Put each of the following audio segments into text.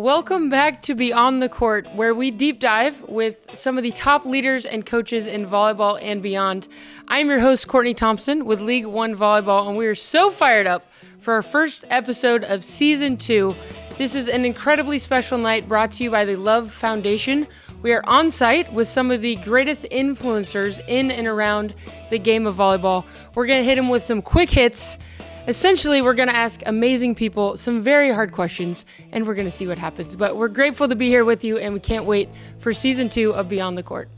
Welcome back to Beyond the Court, where we deep dive with some of the top leaders and coaches in volleyball and beyond. I'm your host, Courtney Thompson, with League One Volleyball, and we are so fired up for our first episode of Season 2. This is an incredibly special night brought to you by the LOVB Foundation. We are on site with some of the greatest influencers in and around the game of volleyball. We're going to hit them with some quick hits. Essentially, we're going to ask amazing people some very hard questions, and we're going to see what happens. But we're grateful to be here with you, and we can't wait for Season 2 of Beyond the Court.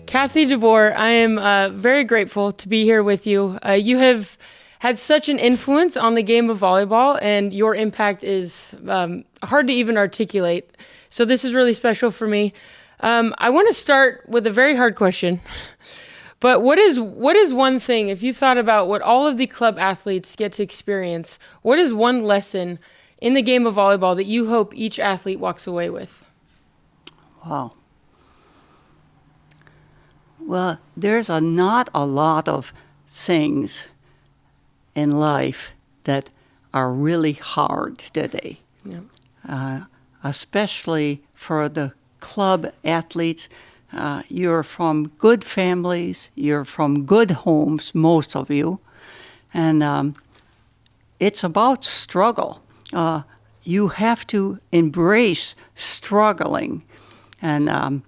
Kathy DeBoer, I am very grateful to be here with you. You have had such an influence on the game of volleyball, and your impact is hard to even articulate. So this is really special for me. I want to start with a very hard question. But what is one thing, if you thought about what all of the club athletes get to experience, what is one lesson in the game of volleyball that you hope each athlete walks away with? Wow. Well, there's not a lot of things in life that are really hard today, especially for the club athletes. You're from good families, you're from good homes, most of you, and it's about struggle. You have to embrace struggling, and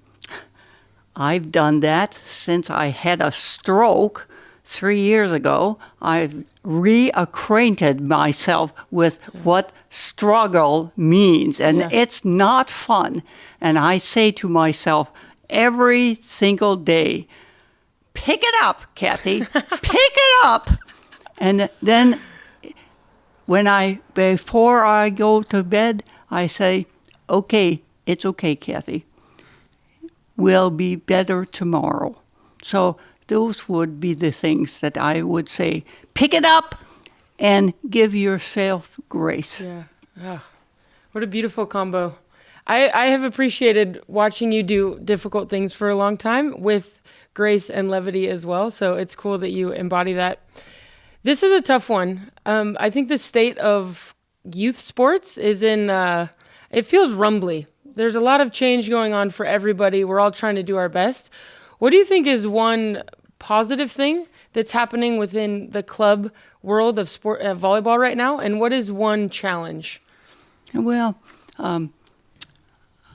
I've done that since I had a stroke 3 years ago. I've reacquainted myself with what struggle means, and It's not fun. And I say to myself, every single day, pick it up, Kathy, pick it up. And then before I go to bed, I say, okay, it's okay, Kathy. We'll be better tomorrow. So those would be the things that I would say. Pick it up and give yourself grace. Yeah. Oh, what a beautiful combo. I have appreciated watching you do difficult things for a long time with grace and levity as well. So it's cool that you embody that. This is a tough one. I think the state of youth sports is it feels rumbly. There's a lot of change going on for everybody. We're all trying to do our best. What do you think is one positive thing that's happening within the club world of sport volleyball right now? And what is one challenge? Well,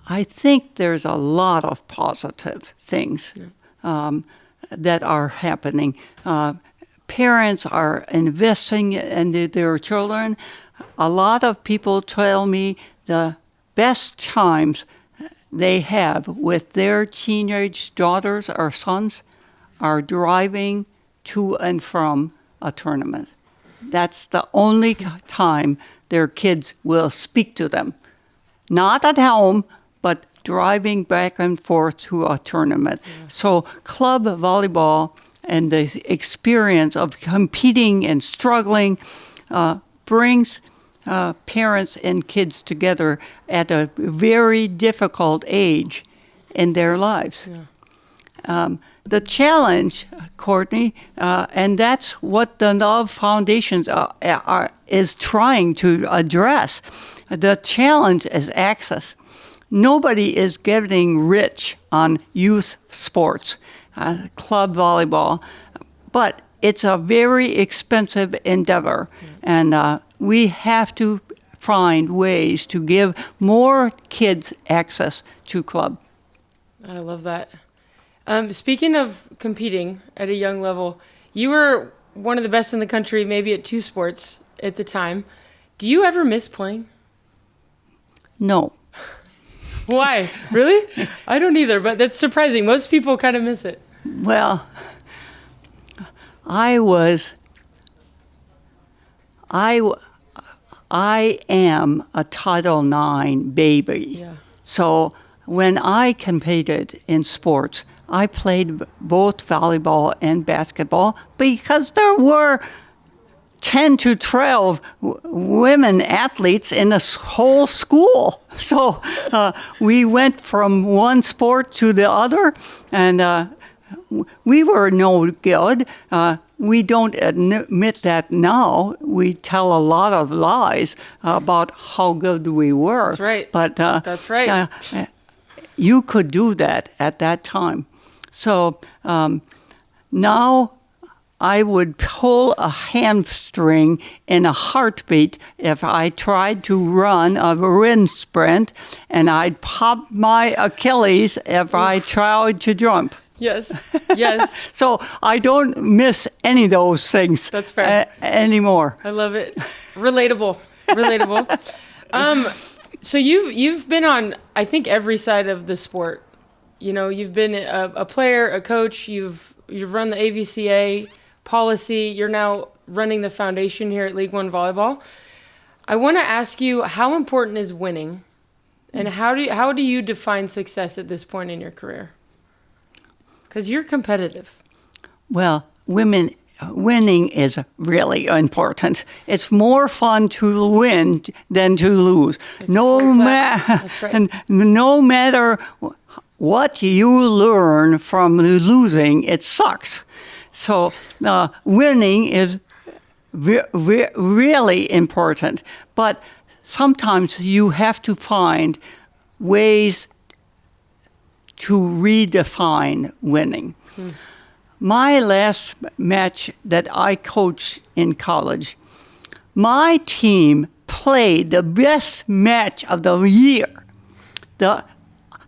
I think there's a lot of positive things that are happening. Parents are investing in their children. A lot of people tell me the best times they have with their teenage daughters or sons are driving to and from a tournament. That's the only time their kids will speak to them. Not at home, but driving back and forth to a tournament. Yeah. So club volleyball and the experience of competing and struggling brings parents and kids together at a very difficult age in their lives. Yeah. The challenge, Courtney, and that's what the LOVB Foundation is trying to address. The challenge is access. Nobody is getting rich on youth sports, club volleyball, but it's a very expensive endeavor, and we have to find ways to give more kids access to club. I love that. Speaking of competing at a young level, you were one of the best in the country, maybe at 2 sports at the time. Do you ever miss playing? No. Why? Really? I don't either, but that's surprising. Most people kind of miss it. Well, I am a Title IX baby. Yeah. So when I competed in sports, I played both volleyball and basketball because there were 10 to 12 women athletes in the whole school. So we went from one sport to the other, and we were no good. we don't admit that now. We tell a lot of lies about how good we were. That's right. But that's right. You could do that at that time. So now I would pull a hamstring in a heartbeat if I tried to run a wind sprint, and I'd pop my Achilles if I tried to jump. Yes, yes. So I don't miss any of those things. That's fair. Anymore. I love it. Relatable. So you've been on, I think, every side of the sport. You know, you've been a player, a coach. You've run the AVCA policy. You're now running the foundation here at League One Volleyball. I want to ask you, how important is winning, and how do you define success at this point in your career? Because you're competitive. Well, winning is really important. It's more fun to win than to lose. No matter what you learn from losing, it sucks. So winning is really important. But sometimes you have to find ways to redefine winning. My last match that I coached in college, my team played the best match of the year.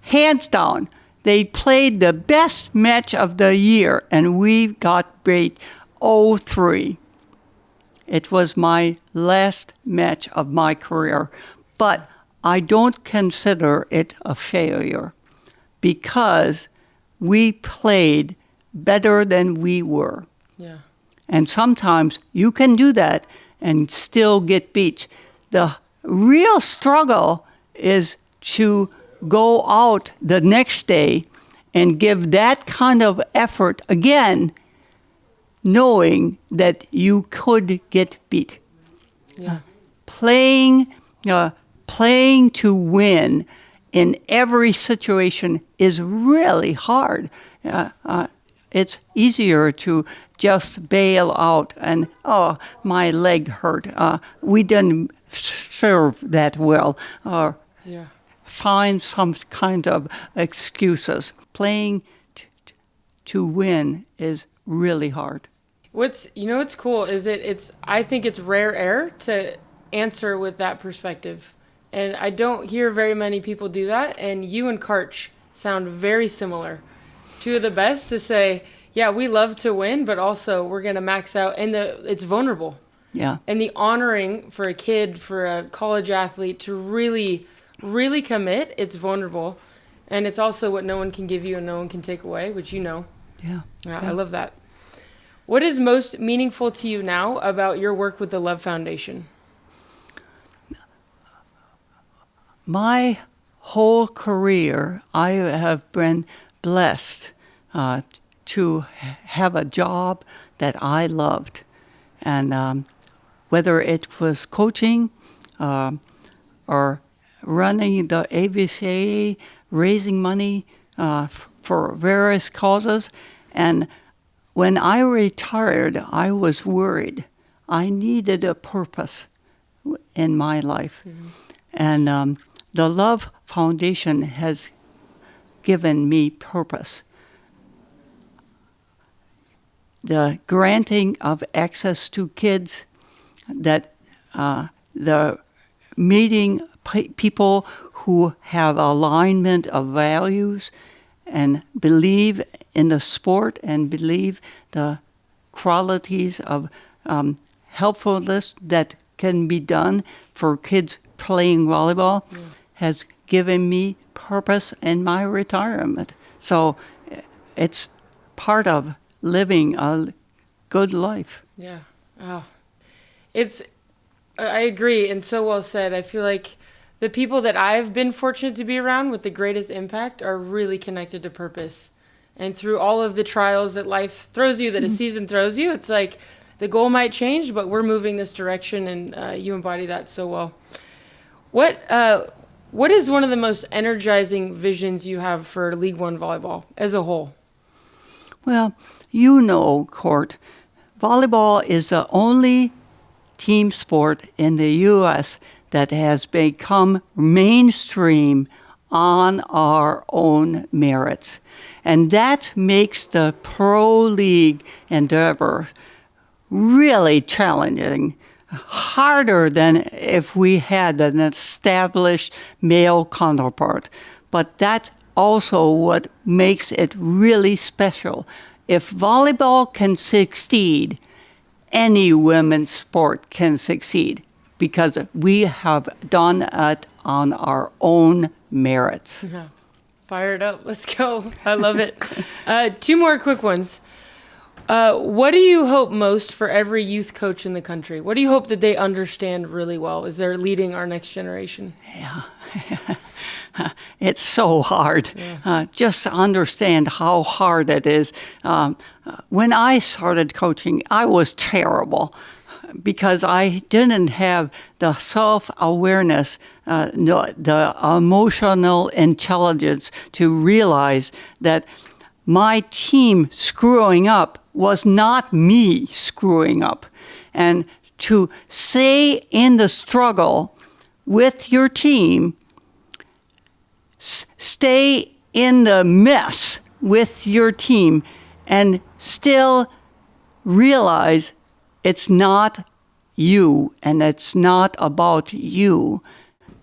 Hands down, they played the best match of the year, and we got beat 0-3. It was my last match of my career, but I don't consider it a failure, because we played better than we were. Yeah. And sometimes you can do that and still get beat. The real struggle is to go out the next day and give that kind of effort again, knowing that you could get beat. Yeah. Playing to win in every situation is really hard. It's easier to just bail out and, oh, my leg hurt. We didn't serve that well. Find some kind of excuses. Playing to win is really hard. What's cool is that I think it's rare air to answer with that perspective. And I don't hear very many people do that. And you and Karch sound very similar. Two of the best to say, yeah, we love to win, but also we're going to max out. And it's vulnerable. Yeah. And the honoring for a kid, for a college athlete to really, really commit, it's vulnerable. And it's also what no one can give you and no one can take away, which you know. Yeah. I love that. What is most meaningful to you now about your work with the Love Foundation? My whole career, I have been blessed to have a job that I loved. And whether it was coaching or running the AVCA, raising money for various causes. And when I retired, I was worried. I needed a purpose in my life. Mm-hmm. And the Love Foundation has given me purpose. The granting of access to kids, that the meeting people who have alignment of values and believe in the sport and believe the qualities of helpfulness that can be done for kids playing volleyball has given me purpose in my retirement. So it's part of living a good life. Yeah. Oh. I agree, and so well said. I feel like the people that I've been fortunate to be around with the greatest impact are really connected to purpose. And through all of the trials that life throws you, that a season throws you, it's like the goal might change, but we're moving this direction, and you embody that so well. What is one of the most energizing visions you have for League One volleyball as a whole? Well, you know, Court, volleyball is the only team sport in the U.S. that has become mainstream on our own merits. And that makes the pro league endeavor really challenging, harder than if we had an established male counterpart. But that's also what makes it really special. If volleyball can succeed, any women's sport can succeed because we have done it on our own merits. Yeah. Fired up. Let's go. I love it. 2 more quick ones. What do you hope most for every youth coach in the country? What do you hope that they understand really well as they're leading our next generation? Yeah. It's so hard. Yeah. Just to understand how hard it is. When I started coaching, I was terrible because I didn't have the self-awareness, the emotional intelligence to realize that my team screwing up was not me screwing up. And to stay in the struggle with your team, stay in the mess with your team, and still realize it's not you and it's not about you.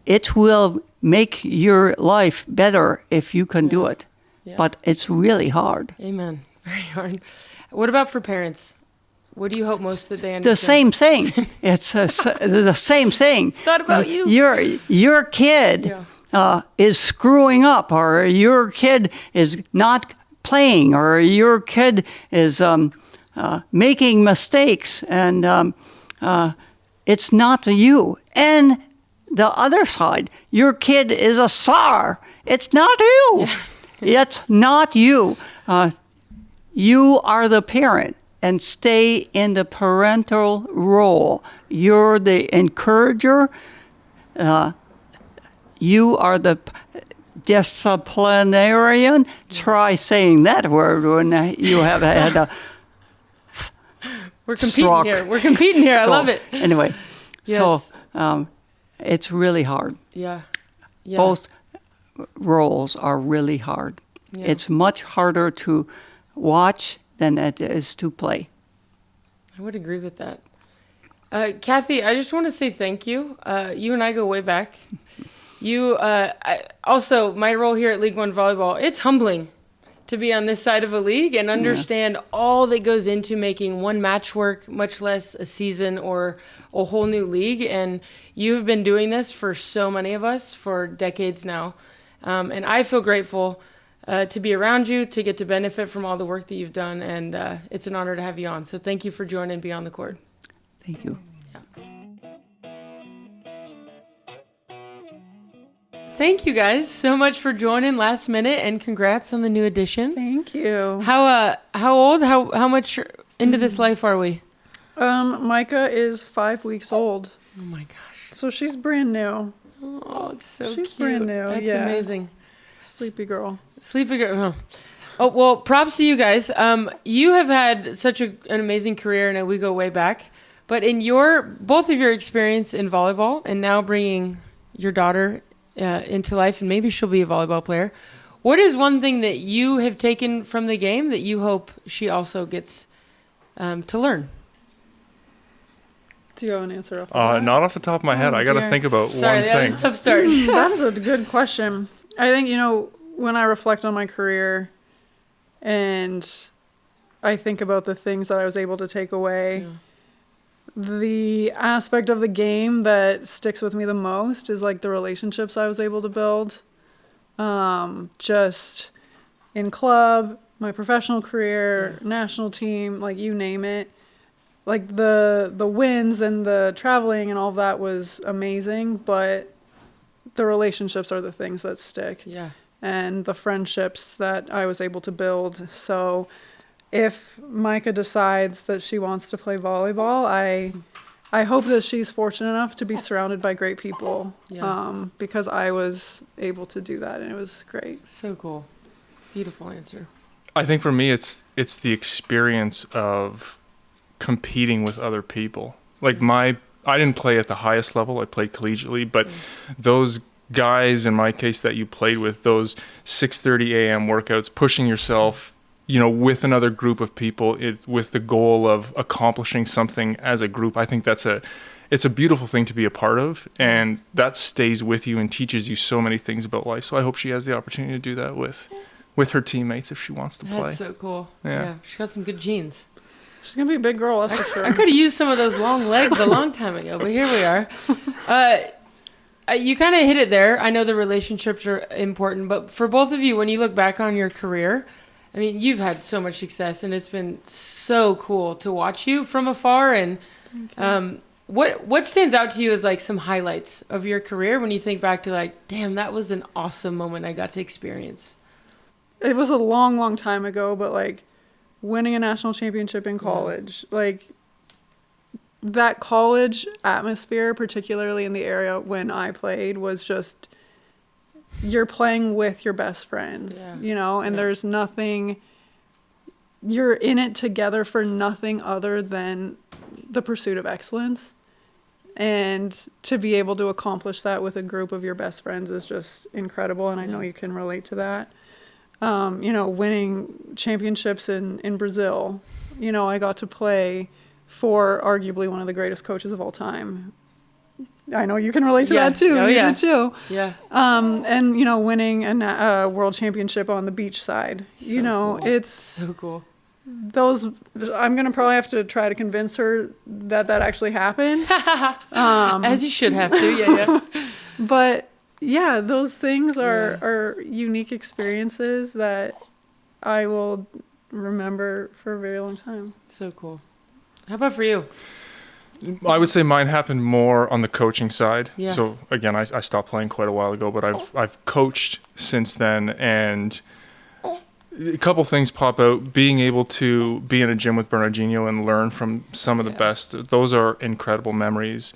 It will make your life better if you can do it. Yeah. But it's really hard. Amen. Very hard. What about for parents? What do you hope most that they understand? The same thing. It's the same thing. It's not about you. Your kid is screwing up, or your kid is not playing, or your kid is making mistakes, and it's not you. And the other side, your kid is a star. It's not you. Yeah. It's not you. You are the parent, and stay in the parental role. You're the encourager. You are the disciplinarian. Try saying that word when you have had a We're competing here. We're competing here. I love it. Anyway, yes. So it's really hard. Yeah. Both roles are really hard. Yeah. It's much harder to watch than it is to play. I would agree with that. Kathy, I just want to say thank you. You and I go way back. Also, my role here at League One Volleyball, it's humbling to be on this side of a league and understand all that goes into making one match work, much less a season or a whole new league. And you have been doing this for so many of us for decades now. And I feel grateful to be around you, to get to benefit from all the work that you've done. And it's an honor to have you on. So thank you for joining Beyond the Court. Thank you. Thank you guys so much for joining last minute, and congrats on the new edition. Thank you. How old? How much into this life are we? Micah is 5 weeks old. Oh my gosh. So she's brand new. Oh, it's so cute. She's brand new. That's amazing. Sleepy girl. Sleepy girl. Oh, well, props to you guys. You have had such an amazing career, and we go way back. But in both of your experience in volleyball, and now bringing your daughter into life, and maybe she'll be a volleyball player, what is one thing that you have taken from the game that you hope she also gets to learn? Do you have an answer? Not off the top of my head. I got to think about one thing. Sorry, that was a tough start. That's a good question. I think, when I reflect on my career and I think about the things that I was able to take away, the aspect of the game that sticks with me the most is like the relationships I was able to build, just in club, my professional career, national team, like you name it. Like the wins and the traveling and all of that was amazing, but the relationships are the things that stick. Yeah. And the friendships that I was able to build. So if Micah decides that she wants to play volleyball, I hope that she's fortunate enough to be surrounded by great people, because I was able to do that, and it was great. So cool. Beautiful answer. I think for me, it's the experience of competing with other people. Like I didn't play at the highest level. I played collegiately, but those guys, in my case, that you played with, those 6:30 a.m. workouts, pushing yourself, with another group of people, with the goal of accomplishing something as a group. I think it's a beautiful thing to be a part of, and that stays with you and teaches you so many things about life. So I hope she has the opportunity to do that with her teammates if she wants to play. That's so cool. Yeah. She's got some good genes. She's going to be a big girl, that's for sure. I could have used some of those long legs a long time ago, but here we are. You kind of hit it there. I know the relationships are important, but for both of you, when you look back on your career, I mean, you've had so much success, and it's been so cool to watch you from afar. And what stands out to you as like some highlights of your career when you think back to like, damn, that was an awesome moment I got to experience? It was a long, long time ago, but like winning a national championship in college, like that college atmosphere, particularly in the area when I played, was just, you're playing with your best friends, and there's nothing, you're in it together for nothing other than the pursuit of excellence. And to be able to accomplish that with a group of your best friends is just incredible. And I know you can relate to that. Winning championships in Brazil, I got to play for arguably one of the greatest coaches of all time. I know you can relate to that too. You did too. Yeah. And winning a world championship on the beach side. Cool. It's so cool. Those, I'm gonna probably have to try to convince her that actually happened. As you should have to. Yeah. But yeah, those things are unique experiences that I will remember for a very long time. So cool. How about for you? I would say mine happened more on the coaching side. Yeah. So again, I stopped playing quite a while ago, but I've coached since then, and a couple things pop out. Being able to be in a gym with Bernardino and learn from some of the best, those are incredible memories.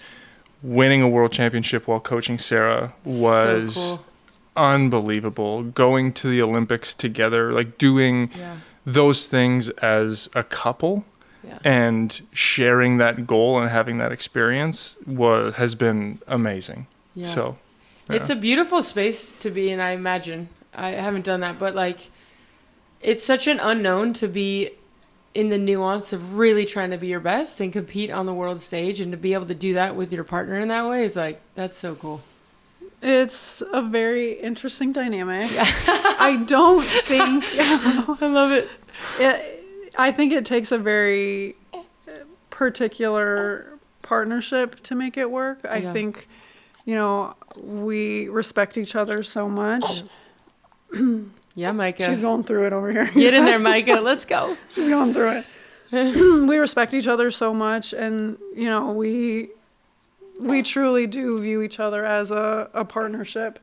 Winning a world championship while coaching Sarah was so cool. Unbelievable. Going to the Olympics together, like doing those things as a couple. Yeah. And sharing that goal and having that experience has been amazing. Yeah. So, it's a beautiful space to be in, I imagine. I haven't done that, but like, it's such an unknown to be in the nuance of really trying to be your best and compete on the world stage, and to be able to do that with your partner in that way is like, that's so cool. It's a very interesting dynamic. I don't think... I love it. I think it takes a very particular partnership to make it work. I think, we respect each other so much. Yeah, Micah. She's going through it over here. Get in there, Micah. Let's go. She's going through it. We respect each other so much, and, we truly do view each other as a partnership,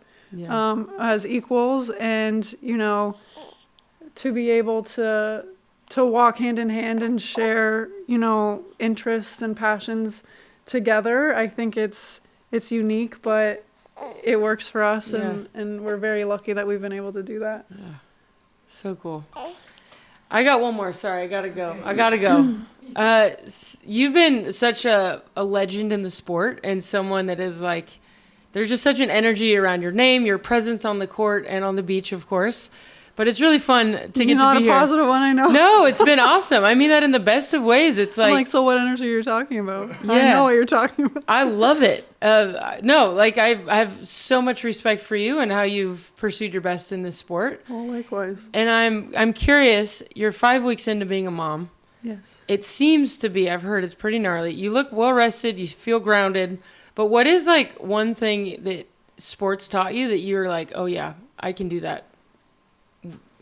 as equals, and, to be able to walk hand in hand and share, interests and passions together. I think it's unique, but it works for us, and we're very lucky that we've been able to do that. Yeah. So cool. I got one more. Sorry, I gotta go. You've been such a legend in the sport, and someone that is like, there's just such an energy around your name, your presence on the court and on the beach, of course. But it's really fun to get to be here. Not a positive one, I know. No, it's been awesome. I mean that in the best of ways. It's like... I'm like, so what energy are you talking about? Yeah. I know what you're talking about. I love it. I have so much respect for you and how you've pursued your best in this sport. Well, likewise. And I'm curious, you're 5 weeks into being a mom. Yes. It seems to be, I've heard it's pretty gnarly. You look well rested, you feel grounded. But what is like one thing that sports taught you that you're like, oh yeah, I can do that?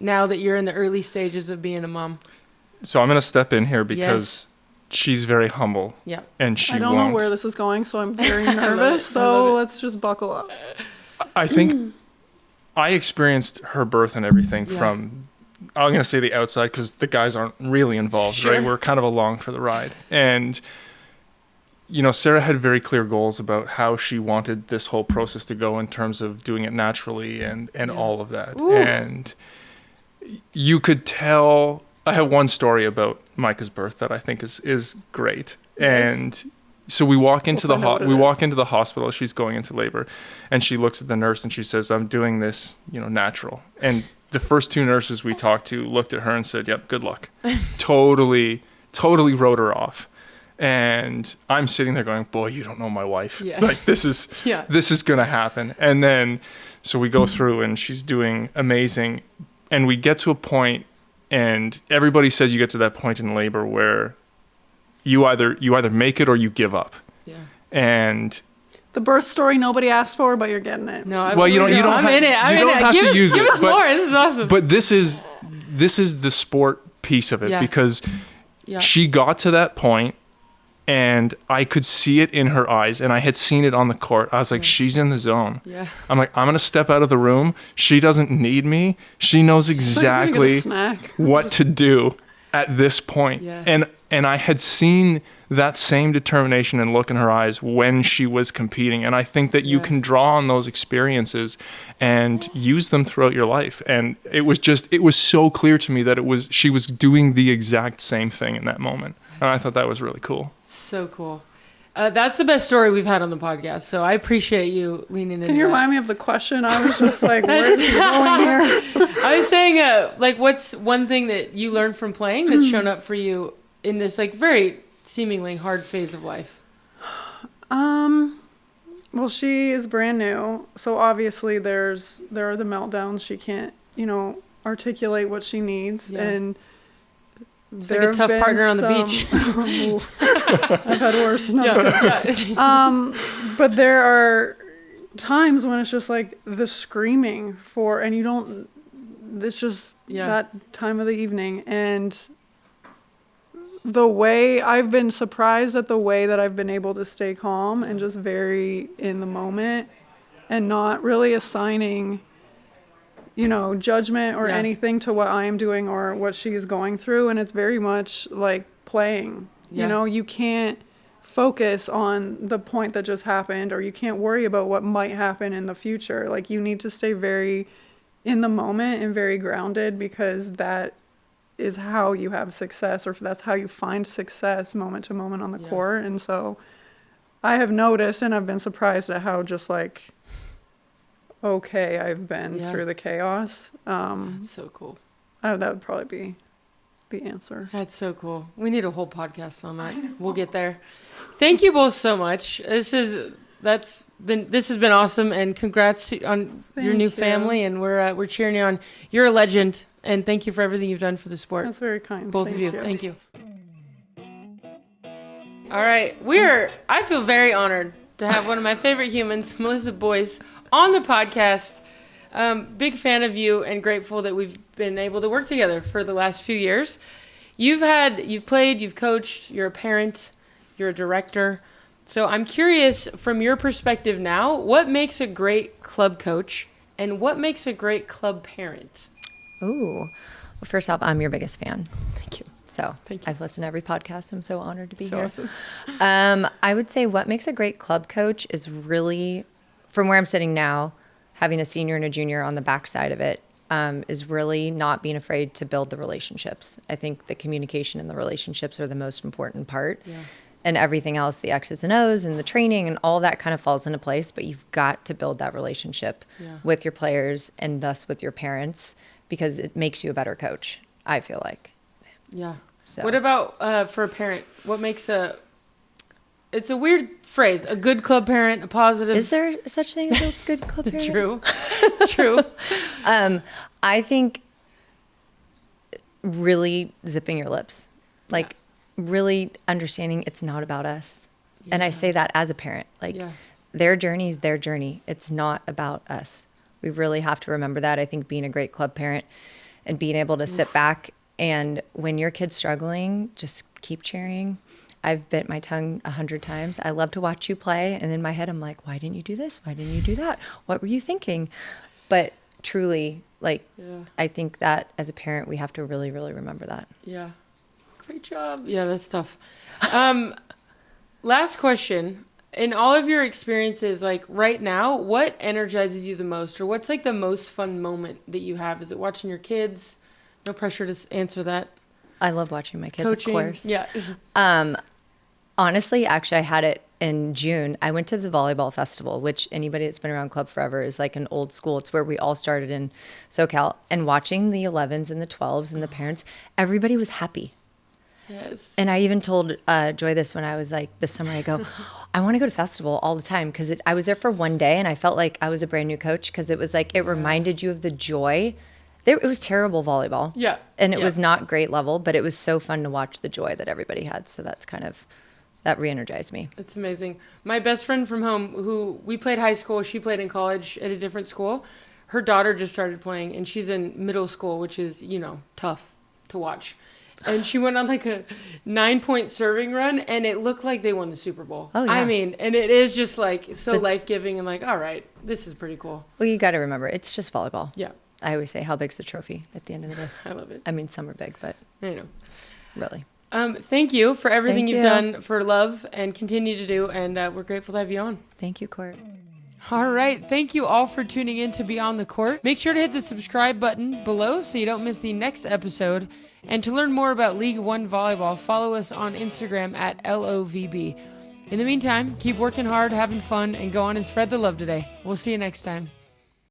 Now that you're in the early stages of being a mom. So I'm going to step in here because she's very humble. Yeah. And she I don't know where this is going, so I'm very nervous. So let's just buckle up. I think I experienced her birth and everything from, I'm going to say the outside because the guys aren't really involved, right? We're kind of along for the ride. And, Sarah had very clear goals about how she wanted this whole process to go in terms of doing it naturally and all of that. Ooh. And you could tell I have one story about Micah's birth that I think is great. And so we walk into the hospital. She's going into labor, and she looks at the nurse and she says, "I'm doing this, natural." And the first two nurses we talked to looked at her and said, "Yep, good luck." Totally wrote her off. And I'm sitting there going, "Boy, you don't know my wife. Yeah. Like this is going to happen." And then so we go through and she's doing amazing, and we get to a point, and everybody says you get to that point in labor where you either make it or you give up. Yeah. And the birth story nobody asked for, but you're getting it. No, you don't have to use it. Give us more. This is awesome. But this is the sport piece of it, because she got to that point, and I could see it in her eyes, and I had seen it on the court. I was like, she's in the zone. Yeah. I'm like, I'm going to step out of the room. She doesn't need me. She knows exactly what to do at this point. Yeah. And I had seen that same determination and look in her eyes when she was competing. And I think that you can draw on those experiences and use them throughout your life. And it was so clear to me that she was doing the exact same thing in that moment. And I thought that was really cool. So cool. That's the best story we've had on the podcast. So I appreciate you leaning into that. Can you remind me of the question? I was just like, where's he going here? I was saying, what's one thing that you learned from playing that's shown up for you in this very seemingly hard phase of life? Well, she is brand new, so obviously there are the meltdowns. She can't, articulate what she needs, and it's like a tough partner on the beach. I've had worse. But there are times when it's just like the screaming and you don't. It's just that time of the evening, and the way I've been surprised at the way that I've been able to stay calm and just very in the moment and not really assigning, judgment or anything to what I am doing or what she is going through. And it's very much like playing, you can't focus on the point that just happened, or you can't worry about what might happen in the future. Like, you need to stay very in the moment and very grounded, because that is how you have success, or that's how you find success moment to moment on the court. And so I have noticed, and I've been surprised at how just okay I've been through the chaos. That's so cool. That would probably be the answer. That's so cool. We need a whole podcast on that. We'll get there. Thank you both so much. This has been awesome, and congrats on your new family, and we're cheering you on. You're a legend. And thank you for everything you've done for the sport. That's very kind. Both of you. Thank you. All right. I feel very honored to have one of my favorite humans, Melissa Boice, on the podcast. Big fan of you, and grateful that we've been able to work together for the last few years. You've played, you've coached, you're a parent, you're a director. So I'm curious, from your perspective now, what makes a great club coach, and what makes a great club parent? Ooh. Well, first off, I'm your biggest fan. Thank you. So I've listened to every podcast. I'm so honored to be here. Awesome. I would say what makes a great club coach is really, from where I'm sitting now, having a senior and a junior on the backside of it, is really not being afraid to build the relationships. I think the communication and the relationships are the most important part. Yeah. And everything else, the X's and O's and the training and all that kind of falls into place. But you've got to build that relationship with your players and thus with your parents, because it makes you a better coach, I feel like. Yeah. So. What about for a parent? What makes it's a weird phrase, a good club parent, a positive. Is there such thing as a good club parent? True. I think really zipping your lips, really understanding it's not about us. Yeah. And I say that as a parent, their journey is their journey. It's not about us. We really have to remember that. I think being a great club parent and being able to sit back, and when your kid's struggling, just keep cheering. I've bit my tongue 100 times. I love to watch you play. And in my head, I'm like, why didn't you do this? Why didn't you do that? What were you thinking? But truly, I think that as a parent, we have to really, really remember that. Yeah. Great job. Yeah, that's tough. Last question. In all of your experiences, right now, what energizes you the most, or what's the most fun moment that you have? Is it watching your kids? No pressure to answer that. I love watching my kids, Coaching. of course. Yeah. Honestly, actually, I had it in June. I went to the Volleyball Festival, which anybody that's been around club forever is like an old school. It's where we all started in SoCal. And watching the 11s and the 12s and the parents, everybody was happy. Yes. And I even told Joy this when I was like, this summer, I go, I want to go to festival all the time because I was there for one day and I felt like I was a brand new coach because it was like, it reminded you of the joy. It was terrible volleyball. Yeah. And it was not great level, but it was so fun to watch the joy that everybody had. So that's kind of, that re-energized me. It's amazing. My best friend from home, who we played high school, she played in college at a different school. Her daughter just started playing, and she's in middle school, which is, tough to watch. And she went on like a 9-point serving run, and it looked like they won the Super Bowl. Oh, yeah. I mean, and it is just like so life-giving and like, all right, this is pretty cool. Well, you got to remember, it's just volleyball. Yeah. I always say, how big's the trophy at the end of the day? I love it. I mean, some are big, but I know. really. Thank you for everything Thank you've you. done for Love and continue to do, and we're grateful to have you on. Thank you, Court. All right. Thank you all for tuning in to Beyond the Court. Make sure to hit the subscribe button below so you don't miss the next episode. And to learn more about League One Volleyball, follow us on Instagram at LOVB. In the meantime, keep working hard, having fun, and go on and spread the love today. We'll see you next time.